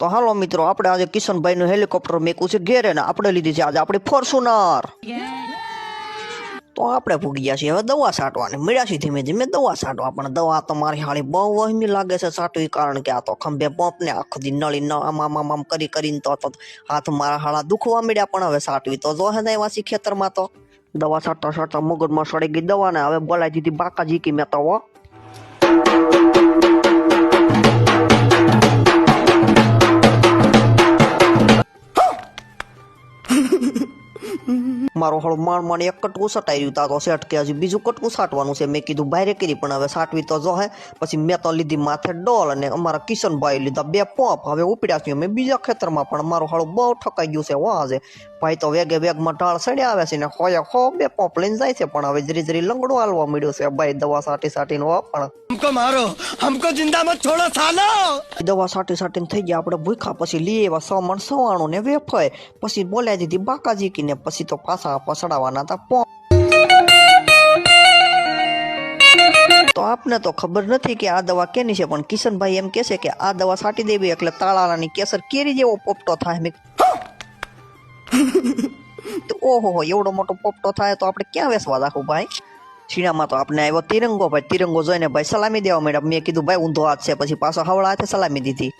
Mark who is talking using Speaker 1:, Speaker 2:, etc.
Speaker 1: તો હાલો મિત્રો, આપણે આજે કિશનભાઈનું હેલિકોપ્ટર મેકું છે ઘેરે ને આપણે લીધી છે આજે આપણી ફોર્ચ્યુનર. તો આપણે ભૂગી ગયા છીએ હવે દવા છાંટવાની. મળ્યા છીએ ધીમે ધીમે દવા છાંટવા, પણ દવા તો મારી હાળી બહુ વહેમી લાગે છે છાંટવી, કારણ કે આ તો ખંભે પંપ ને આખો દી નળી ન આમ કરી કરીને તો હાથ મારા હાળા દુખવા મળ્યા. પણ હવે છાંટવી તો જો હે ને વાસી ખેતરમાં તો દવા છાંટતા છાંટતા મગજમાં સડી ગઈ દવા ને હવે બોલાવી દીધી બાકાજી કી મેં તો મારો હળ માંડ એક કટકું છટાઈ રહ્યું તા તો સેટ કે હજી બીજું કટકું છાંટવાનું છે. મેં કીધું બહાર કરી, પણ હવે છાંટવી તો જો હે. પછી મેં તો લીધી માથે ડોલ અને અમારા કિશનભાઈ લીધા 2 પંપ. હવે ઉપડ્યા છીએ મેં બીજા ખેતરમાં, પણ મારો હળ બહુ ઠકાઈ ગયું છે. વાહ છે ભાઈ તો વેગમાં ઢાળ સડ્યા આવે છે ને હોય 2 પંપ લઈને જાય છે, પણ હવે ધીરે ધીરે લંગડું હાલવા મળ્યું છે ભાઈ દવા છાંટીને. પણ
Speaker 2: हमको मारो, हमको जिंदा मत छोड़ो सालो।
Speaker 1: દવા છાંટીને થઈ ગયા આપણે ભૂખા. પછી લઈ આવ્યા 6 મણ સવાણું ને વેફાય. પછી બોલાવી દીધી બાકાજી કી ને પછી તો પાછા પસડાવાના હતા પંપ. તો આપને તો ખબર નથી કે આ દવા કેની છે, પણ કિશનભાઈ એમ કહે છે કે આ દવા છાંટી દેવી એટલે તાળાની કેસર કેરી જેવો પોપટો થાય. મેં તો ઓહો એવડો મોટો પોપટો થાય તો આપણે ક્યાં વેસવા રાખવું ભાઈ. છીણામાં તો આપણે આવ્યો તિરંગો. ભાઈ તિરંગો જોઈને ભાઈ સલામી દેવા માંડ્યા. મેં કીધું ભાઈ ઊંધો હાથ છે, પછી પાછો હવળા હાથે સલામી દીધી.